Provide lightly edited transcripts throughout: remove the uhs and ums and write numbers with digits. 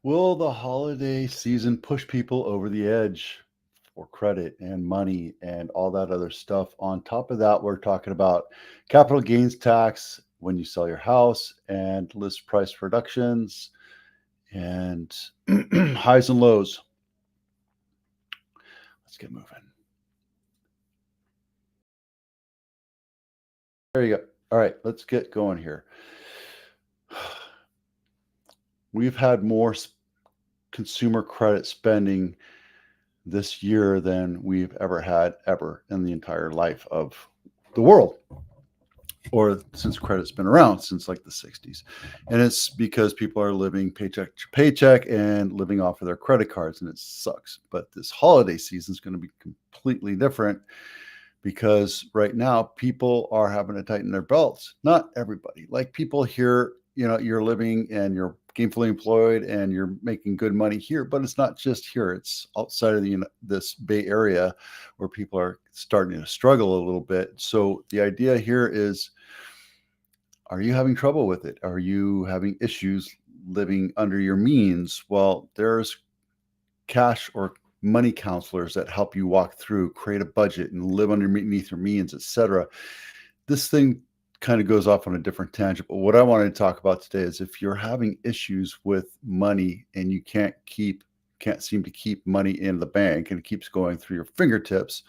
Will the holiday season push people over the edge for credit and money and all that other stuff? On top of that, we're talking about capital gains tax when you sell your house and list price reductions and highs and lows. Let's get moving. There you go. All right, let's get going here. We've had more consumer credit spending this year than we've ever had ever in the entire life of the world, or since credit's been around since like the 60s. And it's because people are living paycheck to paycheck and living off of their credit cards, and it sucks. But this holiday season is going to be completely different because right now people are having to tighten their belts. Not everybody. Like people here, you're living and you're gainfully employed and you're making good money here, but it's not just here. It's outside of this Bay Area where people are starting to struggle a little bit. So the idea here is, are you having trouble with it? Are you having issues living under your means? Well, there's cash or money counselors that help you walk through, create a budget, and live underneath your means, etc. This thing kind of goes off on a different tangent, but what I wanted to talk about today is if you're having issues with money and you can't seem to keep money in the bank and it keeps going through your fingertips,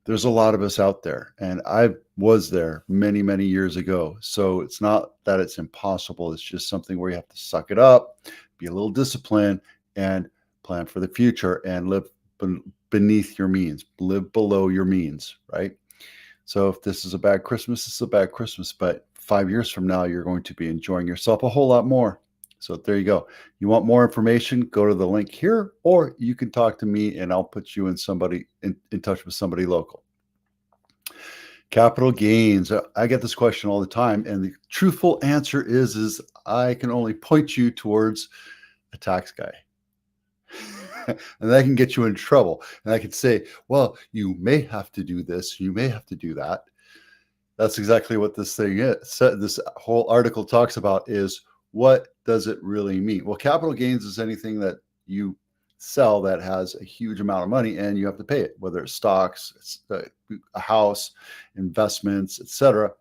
there's a lot of us out there, and I was there many, many years ago. So it's not that it's impossible. It's just something where you have to suck it up, be a little disciplined, and plan for the future and live beneath your means, live below your means, right? So if this is a bad Christmas, it's a bad Christmas, but 5 years from now, you're going to be enjoying yourself a whole lot more. So there you go. You want more information, go to the link here, or you can talk to me and I'll put you in touch with somebody local. Capital gains. I get this question all the time, and the truthful answer is I can only point you towards a tax guy. And that can get you in trouble. And I can say, well, you may have to do this, you may have to do that. That's exactly what this thing is. This whole article talks about is, what does it really mean? Well, capital gains is anything that you sell that has a huge amount of money and you have to pay it, whether it's stocks, it's a house, investments, etc.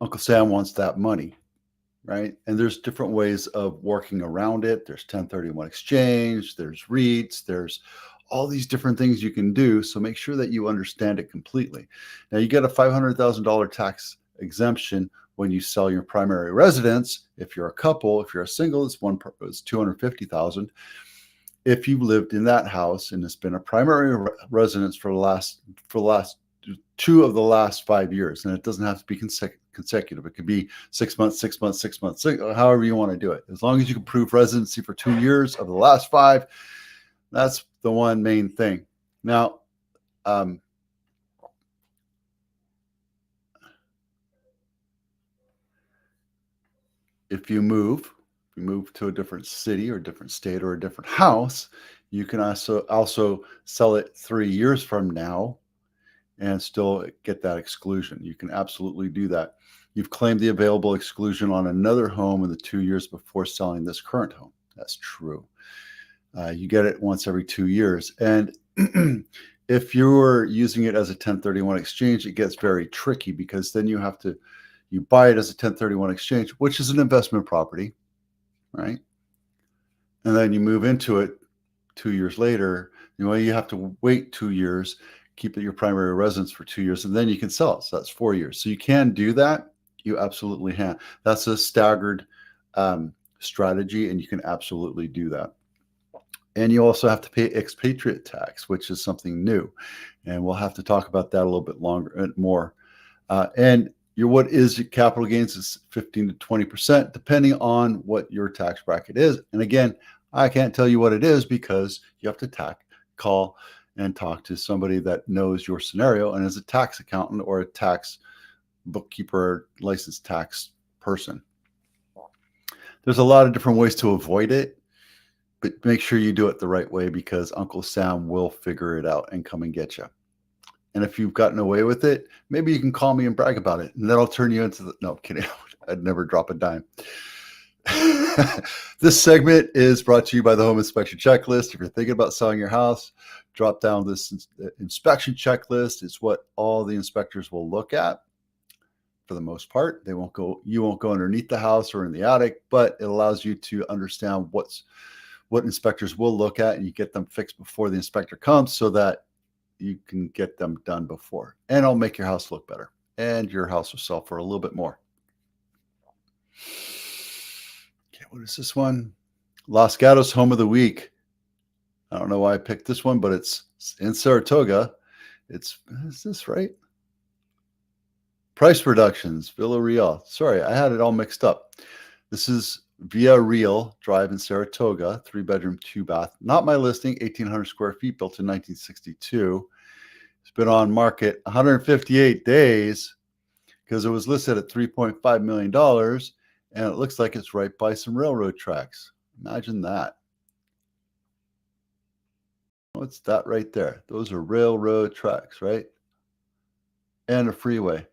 Uncle Sam wants that money, right? And there's different ways of working around it. There's 1031 exchange, there's REITs, there's all these different things you can do. So make sure that you understand it completely. Now you get a $500,000 tax exemption when you sell your primary residence. If you're a couple, if you're a single, it's $250,000. If you've lived in that house and it's been a primary residence for the last 2 of the last 5 years, and it doesn't have to be consecutive. It could be 6 months, 6 months, 6 months, however you want to do it. As long as you can prove residency for 2 years of the last 5, that's the one main thing. Now, if you move to a different city or different state or a different house, you can also sell it 3 years from now and still get that exclusion. You can absolutely do that. You've claimed the available exclusion on another home in the 2 years before selling this current home. That's true. You get it once every 2 years. And if you're using it as a 1031 exchange, it gets very tricky because then you buy it as a 1031 exchange, which is an investment property, right? And then you move into it 2 years later. You have to wait 2 years, keep it your primary residence for 2 years, and then you can sell it. So that's 4 years. So you can do that. You absolutely can. That's a staggered strategy, and you can absolutely do that. And you also have to pay expatriate tax, which is something new. And we'll have to talk about that a little bit more. And what is your capital gains is 15 to 20%, depending on what your tax bracket is. And again, I can't tell you what it is because you have to call and talk to somebody that knows your scenario and is a tax accountant or a tax bookkeeper, licensed tax person. There's a lot of different ways to avoid it, but make sure you do it the right way because Uncle Sam will figure it out and come and get you. And if you've gotten away with it, maybe you can call me and brag about it, and that'll turn you into no, I'm kidding. I'd never drop a dime. This segment is brought to you by the Home Inspection Checklist. If you're thinking about selling your house, drop down this inspection checklist. It's what all the inspectors will look at for the most part. You won't go underneath the house or in the attic, but it allows you to understand what inspectors will look at, and you get them fixed before the inspector comes so that you can get them done before. And it'll make your house look better, and your house will sell for a little bit more. Okay, what is this one? Los Gatos Home of the Week. I don't know why I picked this one, but it's in Saratoga. Is this right? Price reductions, Villarreal. Sorry, I had it all mixed up. This is Villarreal Drive in Saratoga, 3-bedroom, 2-bath. Not my listing, 1,800 square feet, built in 1962. It's been on market 158 days because it was listed at $3.5 million, and it looks like it's right by some railroad tracks. Imagine that. What's that right there? Those are railroad tracks, right? And a freeway.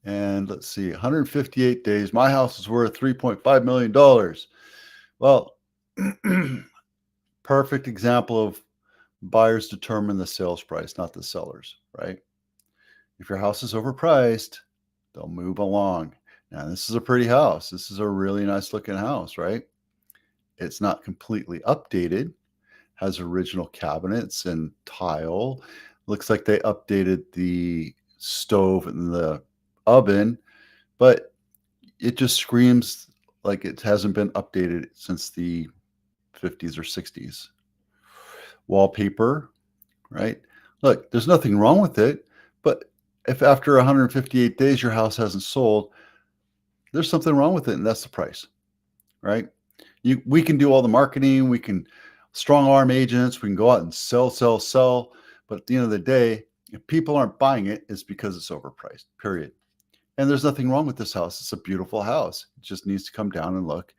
And let's see, 158 days. My house is worth $3.5 million. Well, perfect example of buyers determine the sales price, not the sellers, right? If your house is overpriced, they'll move along. Now, this is a pretty house. This is a really nice looking house, right? It's not completely updated, has original cabinets and tile. Looks like they updated the stove and the oven, but it just screams like it hasn't been updated since the 50s or 60s. Wallpaper, right? Look, there's nothing wrong with it, but if after 158 days your house hasn't sold, there's something wrong with it, and that's the price, right? We can do all the marketing, we can strong arm agents, we can go out and sell, but at the end of the day, if people aren't buying it, it's because it's overpriced, period. And there's nothing wrong with this house. It's a beautiful house. It just needs to come down and look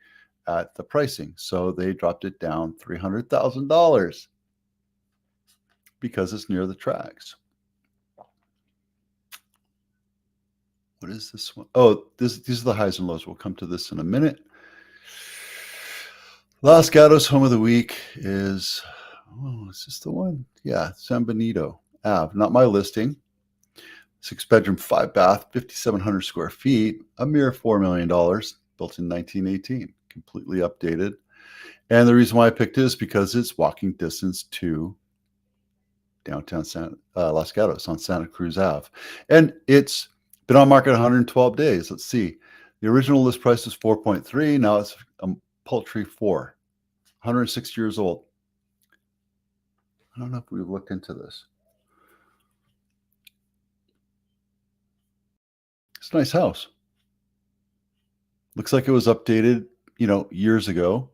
at the pricing. So they dropped it down $300,000 because it's near the tracks. What is this one? Oh, these are the highs and lows. We'll come to this in a minute. Los Gatos Home of the Week is this the one? Yeah, San Benito Ave. Not my listing. 6-bedroom, 5-bath, 5,700 square feet, a mere $4 million, built in 1918, completely updated. And the reason why I picked it is because it's walking distance to downtown Los Gatos on Santa Cruz Ave. And it's been on market 112 days. Let's see. The original list price was 4.3. Now it's a paltry 4. 106 years old. I don't know if we've looked into this. It's a nice house. Looks like it was updated, years ago.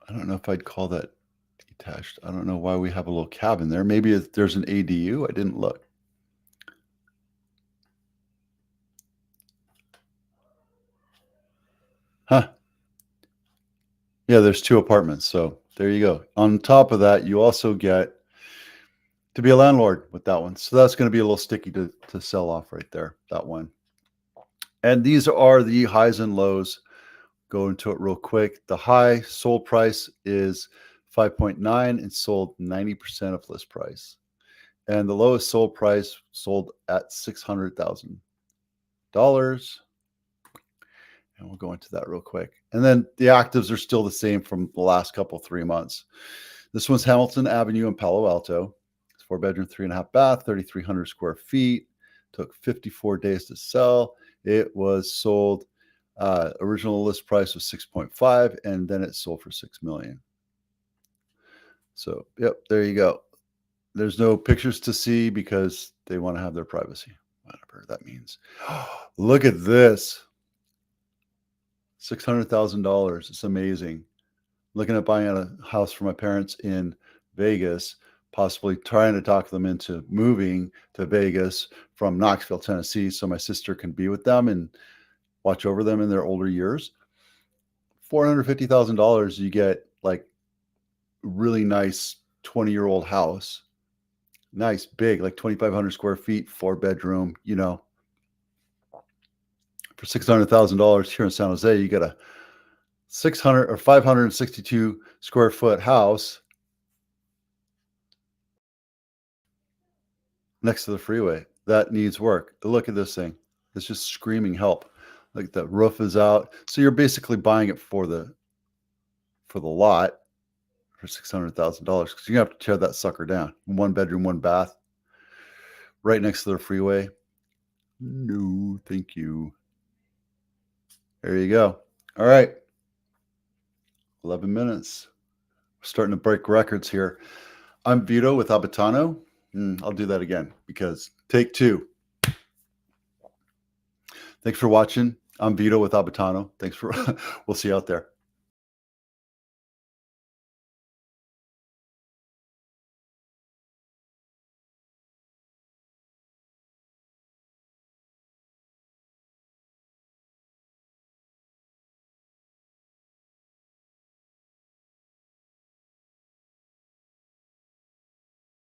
I don't know if I'd call that detached. I don't know why we have a little cabin there. Maybe there's an ADU. I didn't look. Huh. Yeah, there's 2 apartments. So there you go. On top of that, you also get to be a landlord with that one. So that's going to be a little sticky to sell off right there, that one. And these are the highs and lows. Go into it real quick. The high sold price is 5.9 and sold 90% of list price. And the lowest sold price sold at $600,000. And we'll go into that real quick. And then the actives are still the same from the last 3 months. This one's Hamilton Avenue in Palo Alto. It's 4-bedroom, 3.5-bath, 3,300 square feet. Took 54 days to sell. It was sold. Original list price was 6.5, and then it sold for $6 million. So, yep, there you go. There's no pictures to see because they want to have their privacy, whatever that means. Look at this. $600,000. It's amazing. Looking at buying a house for my parents in Vegas, possibly trying to talk them into moving to Vegas from Knoxville, Tennessee, so my sister can be with them and watch over them in their older years. $450,000, you get like really nice 20-year-old house. Nice, big, like 2,500 square feet, 4-bedroom, For $600,000 here in San Jose, you get a 600 or 562 square foot house next to the freeway. That needs work. Look at this thing. It's just screaming help. Like the roof is out. So you're basically buying it for the lot for $600,000 because you have to tear that sucker down. 1 bedroom, 1 bath, right next to the freeway. No, thank you. There you go. All right. 11 minutes. We're starting to break records here. I'm Vito with Abitano. I'll do that again because take 2. Thanks for watching. I'm Vito with Abitano. Thanks for, we'll see you out there.